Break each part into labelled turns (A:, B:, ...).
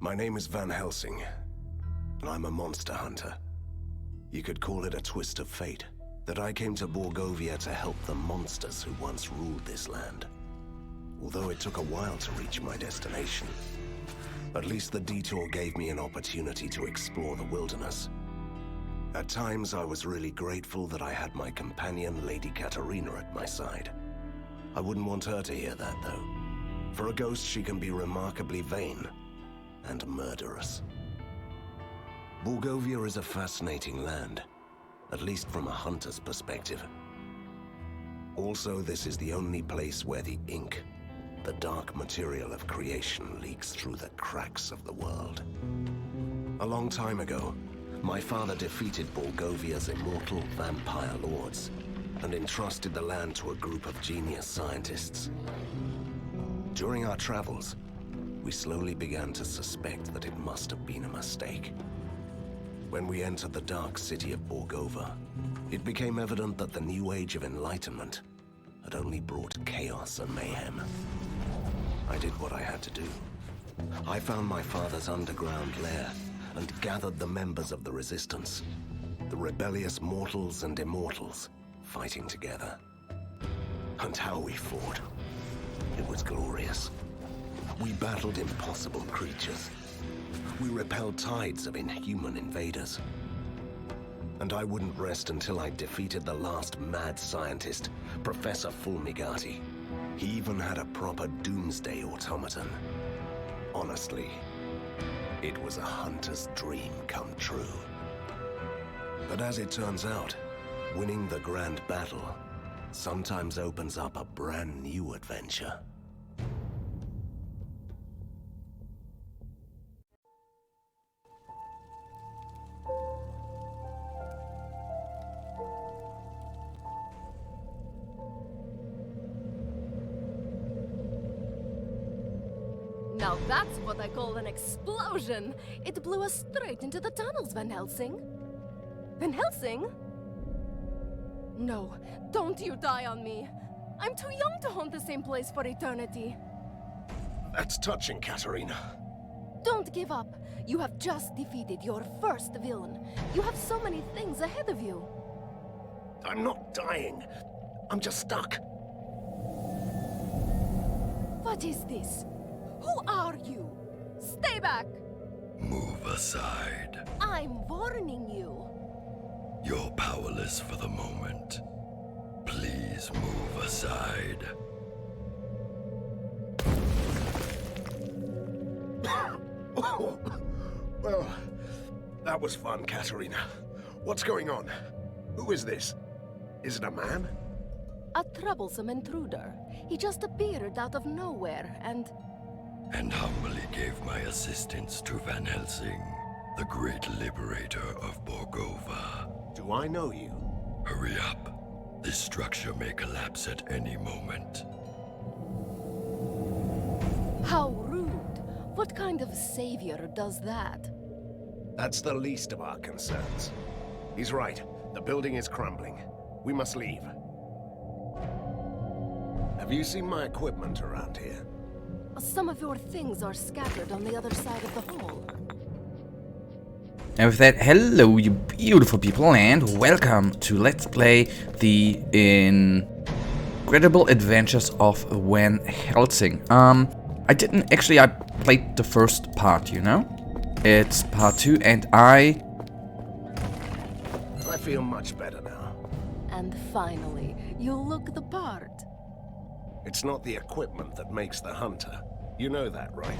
A: My name is Van Helsing, and I'm a monster hunter. You could call it a twist of fate, that I came to Borgovia to help the monsters who once ruled this land. Although it took a while to reach my destination, at least the detour gave me an opportunity to explore the wilderness. At times, I was really grateful that I had my companion, Lady Katerina, at my side. I wouldn't want her to hear that, though. For a ghost, she can be remarkably vain and murderous. Borgovia is a fascinating land, at least from a hunter's perspective. Also, this is the only place where the ink, the dark material of creation, leaks through the cracks of the world. A long time ago, my father defeated Borgovia's immortal vampire lords and entrusted the land to a group of genius scientists. During our travels, we slowly began to suspect that it must have been a mistake. When we entered the dark city of Borgovia, it became evident that the new age of enlightenment had only brought chaos and mayhem. I did what I had to do. I found my father's underground lair and gathered the members of the resistance, the rebellious mortals and immortals, fighting together. And how we fought. It was glorious. We battled impossible creatures. We repelled tides of inhuman invaders. And I wouldn't rest until I defeated the last mad scientist, Professor Fulmigati. He even had a proper doomsday automaton. Honestly, it was a hunter's dream come true. But as it turns out, winning the grand battle sometimes opens up a brand new adventure.
B: Now that's what I call an explosion! It blew us straight into the tunnels, Van Helsing. Van Helsing? No, don't you die on me. I'm too young to haunt the same place for eternity.
A: That's touching, Katerina.
B: Don't give up. You have just defeated your first villain. You have so many things ahead of you.
A: I'm not dying. I'm just stuck.
B: What is this? Who are you? Stay back!
C: Move aside.
B: I'm warning you.
C: You're powerless for the moment. Please move aside.
A: Well, that was fun, Katerina. What's going on? Who is this? Is it a man?
B: A troublesome intruder. He just appeared out of nowhere and
C: humbly gave my assistance to Van Helsing, the great liberator of Borgovia.
A: Do I know you?
C: Hurry up. This structure may collapse at any moment.
B: how rude. What kind of savior does that?
A: That's the least of our concerns. He's right. The building is crumbling. We must leave. Have you seen my equipment around here?
B: Some of your things are scattered on the other side of the hall.
D: And with that, hello you beautiful people and welcome to Let's Play the Incredible Adventures of Van Helsing. I played the first part, you know? It's part 2 and I
A: feel much better now.
B: And finally, you look the part.
A: It's not the equipment that makes the hunter. You know that, right?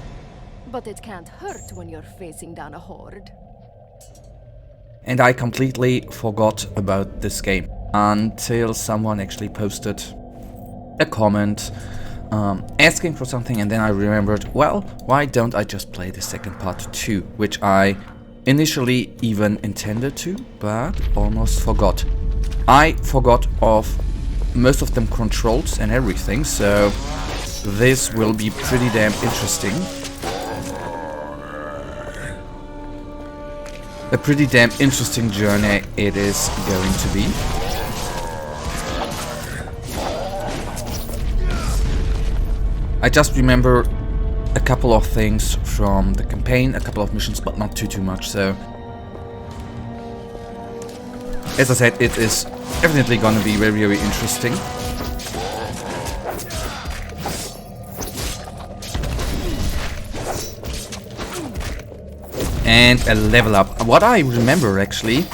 B: But it can't hurt when you're facing down a horde.
D: And I completely forgot about this game until someone actually posted a comment asking for something, and then I remembered, well, why don't I just play the second part too, which I initially even intended to, but almost forgot. I forgot of most of them controls and everything, so this will be pretty damn interesting. A pretty damn interesting journey it is going to be. I just remember a couple of things from the campaign, a couple of missions, but not too much, so... As I said, it is definitely gonna be very interesting. And a level up. What I remember actually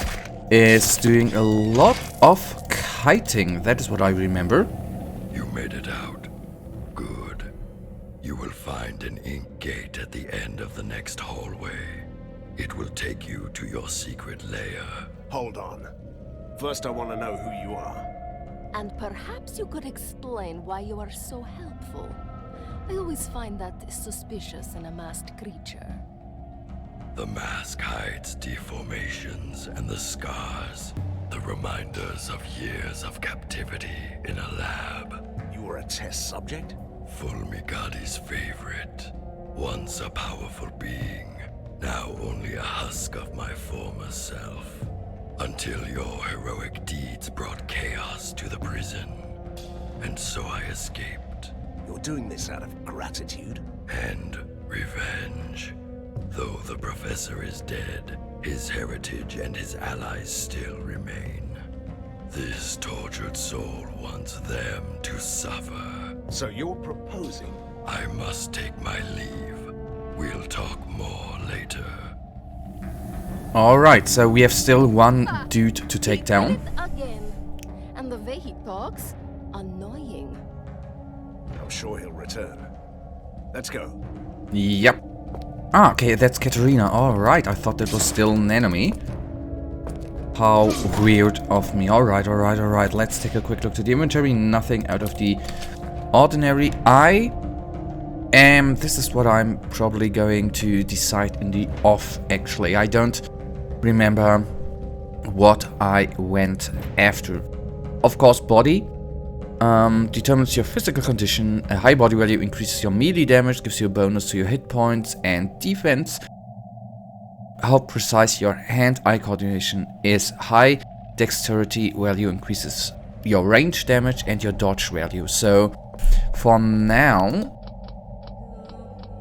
D: is doing a lot of kiting. That is what I remember.
C: You made it out. Good. You will find an ink gate at the end of the next hallway. It will take you to your secret lair.
A: Hold on. First I want to know who you are.
B: And perhaps you could explain why you are so helpful. I always find that suspicious in a masked creature.
C: The mask hides deformations and the scars, the reminders of years of captivity in a lab.
A: You were a test subject?
C: Fulmigadi's favorite. Once a powerful being, now only a husk of my former self. Until your heroic deeds brought chaos to the prison. And so I escaped.
A: You're doing this out of gratitude?
C: And revenge. Though the Professor is dead, his heritage and his allies still remain. This tortured soul wants them to suffer.
A: So you're proposing?
C: I must take my leave. We'll talk more later.
D: Alright, so we have still one dude to take down.
B: It again. And the way he talks, annoying.
A: I'm sure he'll return. Let's go.
D: Yep. Ah, okay, that's Katerina. Alright, I thought that was still an enemy. How weird of me. Alright. Let's take a quick look to the inventory. Nothing out of the ordinary. This is what I'm probably going to decide in the off, actually. I don't remember what I went after. Of course, body determines your physical condition. A high body value increases your melee damage, gives you a bonus to your hit points and defense. How precise your hand-eye coordination is. High dexterity value increases your range damage and your dodge value. So, for now,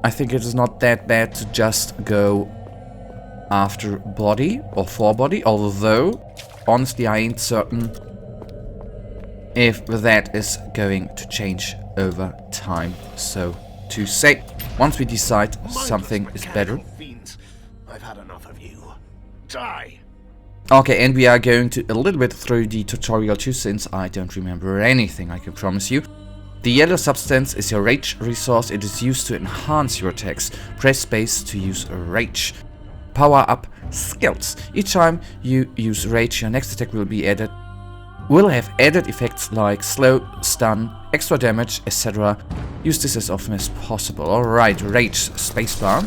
D: I think it is not that bad to just go after body or for body, although honestly I ain't certain if that is going to change over time, so to say. Once we decide something is better.
A: Fiends. I've had enough of you. Die!
D: Okay, and we are going to a little bit through the tutorial too, since I don't remember anything, I can promise you. The yellow substance is your rage resource. It is used to enhance your attacks. Press space to use rage. Power up skills. Each time you use rage, your next attack will have added effects like slow, stun, extra damage, etc. Use this as often as possible. Alright, rage spacebar.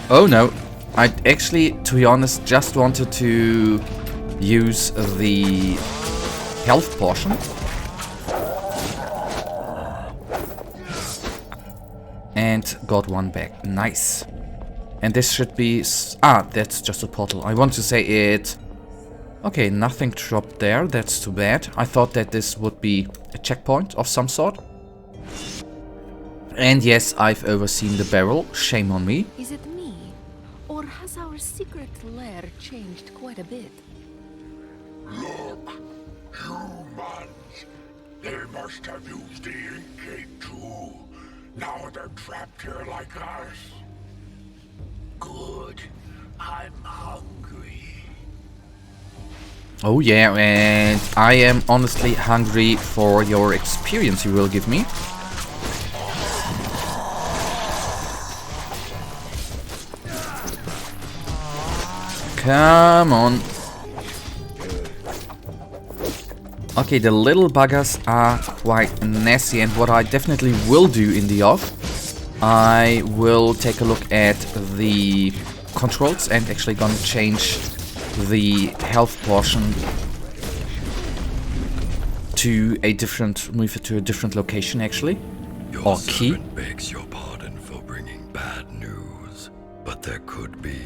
D: Oh no, I actually, to be honest, just wanted to use the health portion. And got one back. Nice. And this should be... that's just a portal. I want to say it... Okay, nothing dropped there. That's too bad. I thought that this would be a checkpoint of some sort. And yes, I've overseen the barrel. Shame on me.
B: Is it me? Or has our secret lair changed quite a bit?
E: Look, humans. They must have used the ink gate too. Now they're trapped here like us. Good. I'm hungry.
D: Oh yeah, and I am honestly hungry for your experience you will give me. Come on. Okay, the little buggers are quite nasty, and what I definitely will do in the off, I will take a look at the controls and actually gonna change the health portion to a different, move it to a different location actually,
C: Your
D: or key.
C: servant begs your pardon for bringing bad news. but there could be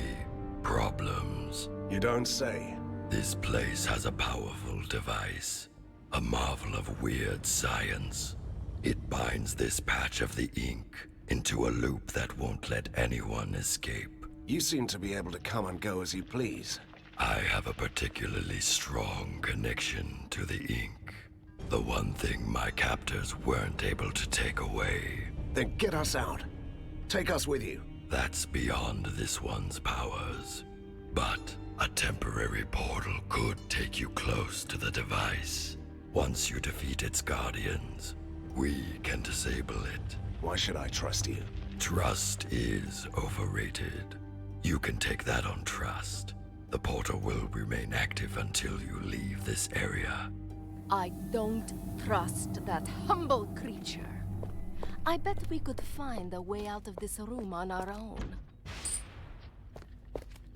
C: problems.
A: You don't say.
C: This place has a powerful device, a marvel of weird science. It binds this patch of the ink into a loop that won't let anyone escape.
A: You seem to be able to come and go as you please.
C: I have a particularly strong connection to the ink. The one thing my captors weren't able to take away.
A: Then get us out. Take us with you.
C: That's beyond this one's powers. But a temporary portal could take you close to the device. Once you defeat its guardians, we can disable it.
A: Why should I trust you?
C: Trust is overrated. You can take that on trust. The portal will remain active until you leave this area.
B: I don't trust that humble creature. I bet we could find a way out of this room on our own.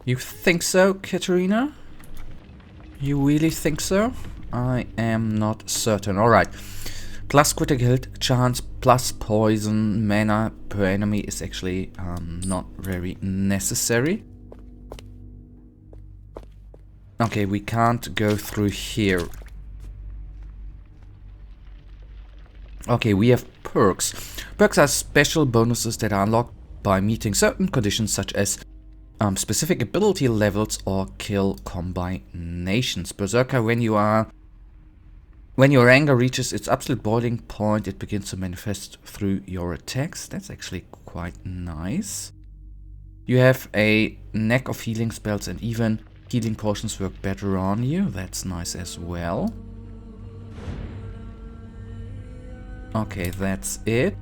D: You think so, Katerina? You really think so? I am not certain. Alright. Plus critical hit chance, plus poison, mana per enemy is actually not very necessary. Okay, we can't go through here. Okay, we have perks. Perks are special bonuses that are unlocked by meeting certain conditions such as specific ability levels or kill combinations. Berserker, when your anger reaches its absolute boiling point, it begins to manifest through your attacks. That's actually quite nice. You have a knack of healing spells, and even healing potions work better on you. That's nice as well. Okay, that's it.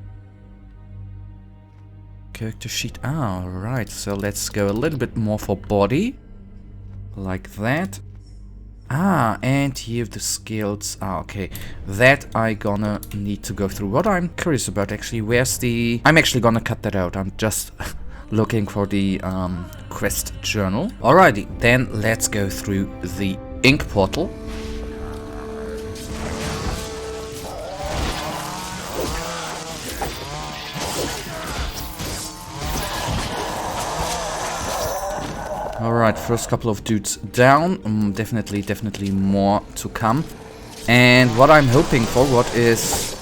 D: Character sheet. Ah, right. So let's go a little bit more for body. Like that. Ah, and here the skills. Ah, okay. That I gonna need to go through. What I'm curious about actually, where's the... I'm actually gonna cut that out. I'm just looking for the quest journal. Alrighty, then let's go through the ink portal. Alright, first couple of dudes down. Definitely more to come. And what I'm hoping for, what is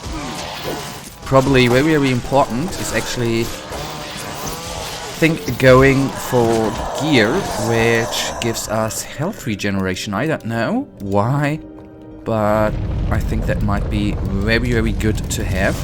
D: probably very important, is actually going for gear, which gives us health regeneration. I don't know why, but I think that might be very good to have.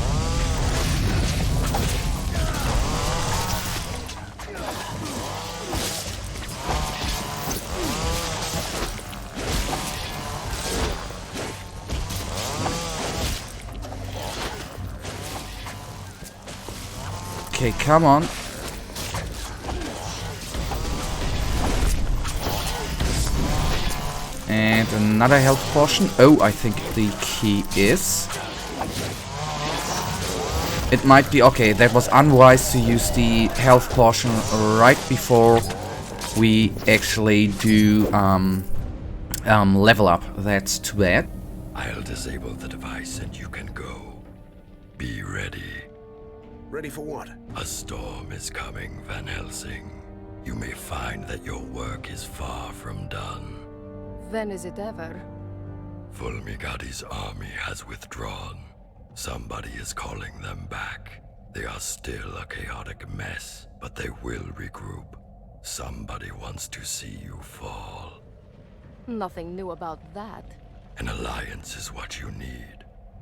D: Okay, come on. And another health potion. Oh, I think the key is... It might be... Okay, that was unwise to use the health potion right before we actually do level up. That's too bad.
C: I'll disable the device and you can go. Be ready.
A: Ready for what?
C: A storm is coming, Van Helsing. You may find that your work is far from done.
B: When is it ever?
C: Fulmigadi's army has withdrawn. Somebody is calling them back. They are still a chaotic mess, but they will regroup. Somebody wants to see you fall.
B: Nothing new about that.
C: An alliance is what you need.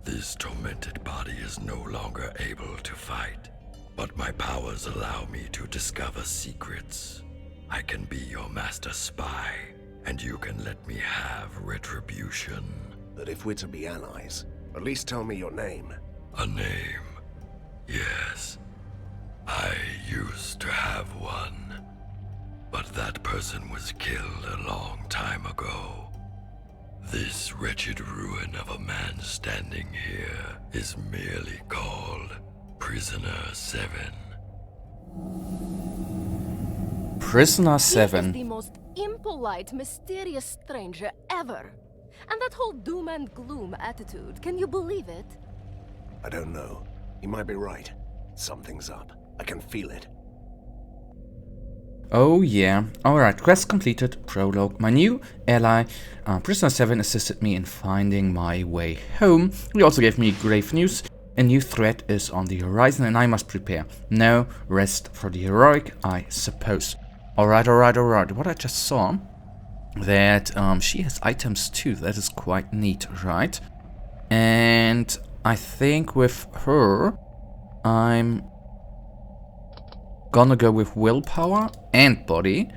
C: This tormented body is no longer able to fight, but my powers allow me to discover secrets. I can be your master spy, and you can let me have retribution.
A: But if we're to be allies, at least tell me your name.
C: A name? Yes. I used to have one, but that person was killed a long time ago. This wretched ruin of a man standing here is merely called Prisoner 7.
D: Prisoner
B: He
D: 7.
B: is the most impolite, mysterious stranger ever. And that whole doom and gloom attitude, can you believe it?
A: I don't know. You might be right. Something's up. I can feel it.
D: Oh yeah. Alright, quest completed. Prologue. My new ally, Prisoner 7, assisted me in finding my way home. He also gave me grave news. A new threat is on the horizon and I must prepare. No rest for the heroic, I suppose. Alright. What I just saw, that she has items too. That is quite neat, right? And I think with her, I'm gonna go with willpower and body.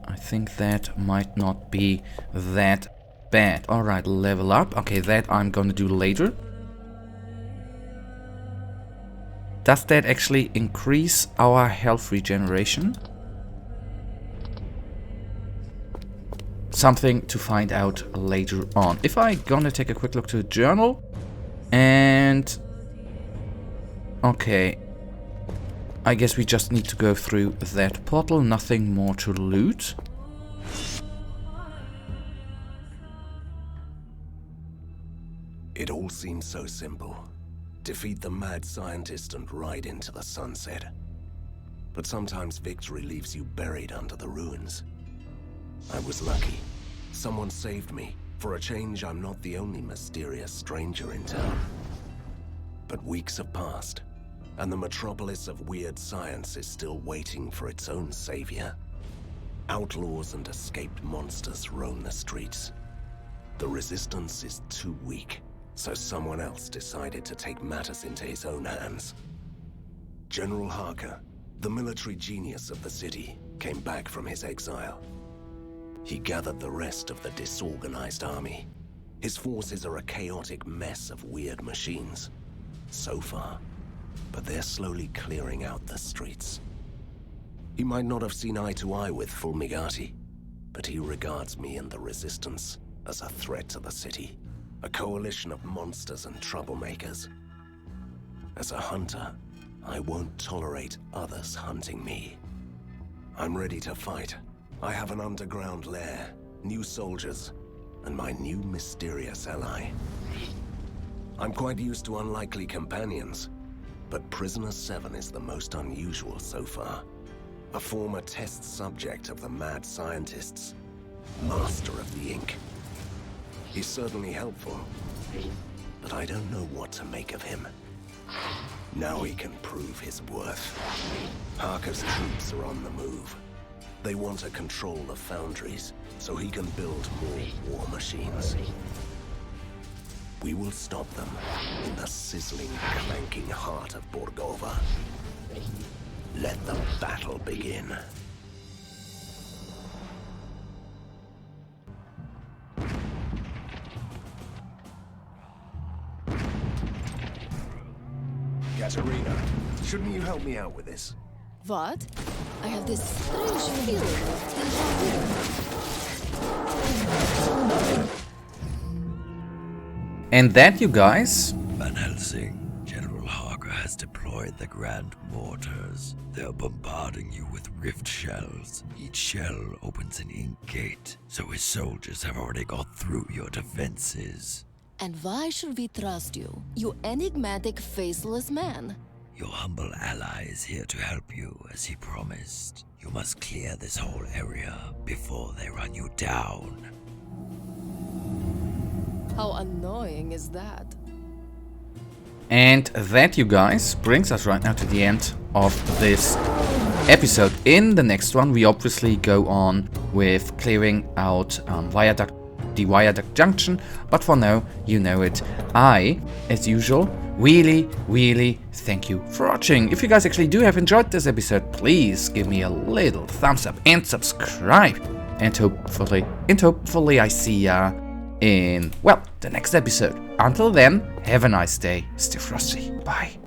D: I think that might not be that bad. Alright, level up. Okay, that I'm gonna do later. Does that actually increase our health regeneration? Something to find out later on. If I gonna take a quick look to the journal and... okay. I guess we just need to go through that portal, nothing more to loot.
A: It all seems so simple. Defeat the mad scientist and ride into the sunset. But sometimes victory leaves you buried under the ruins. I was lucky. Someone saved me. For a change, I'm not the only mysterious stranger in town. But weeks have passed, and the metropolis of weird science is still waiting for its own savior. Outlaws and escaped monsters roam the streets. The resistance is too weak, so someone else decided to take matters into his own hands. General Harker, the military genius of the city, came back from his exile. He gathered the rest of the disorganized army. His forces are a chaotic mess of weird machines. So far, but they're slowly clearing out the streets. He might not have seen eye to eye with Fulmigati, but he regards me and the Resistance as a threat to the city. A coalition of monsters and troublemakers. As a hunter, I won't tolerate others hunting me. I'm ready to fight. I have an underground lair, new soldiers, and my new mysterious ally. I'm quite used to unlikely companions, but Prisoner 7 is the most unusual so far. A former test subject of the mad scientists, master of the ink. He's certainly helpful, but I don't know what to make of him. Now he can prove his worth. Harker's troops are on the move. They want to control the foundries, so he can build more war machines. We will stop them in the sizzling, clanking heart of Borgovia. Let the battle begin. Katerina, shouldn't you help me out with this?
B: What? I have this strange feeling of deja vu.
D: And that, you guys,
C: Van Helsing, General Harker has deployed the Grand Mortars. They're bombarding you with rift shells. Each shell opens an ink gate, so his soldiers have already got through your defenses.
B: And why should we trust you, you enigmatic, faceless man?
C: Your humble ally is here to help you, as he promised. You must clear this whole area before they run you down.
B: How annoying is that?
D: and that, you guys, brings us right now to the end of this episode. In the next one, we obviously go on with clearing out the Viaduct Junction, but for now, you know it. I, as usual, really thank you for watching. If you guys actually do have enjoyed this episode, please give me a little thumbs up and subscribe. And hopefully I see ya in, well, the next episode. Until then, have a nice day. Stay frosty. Bye.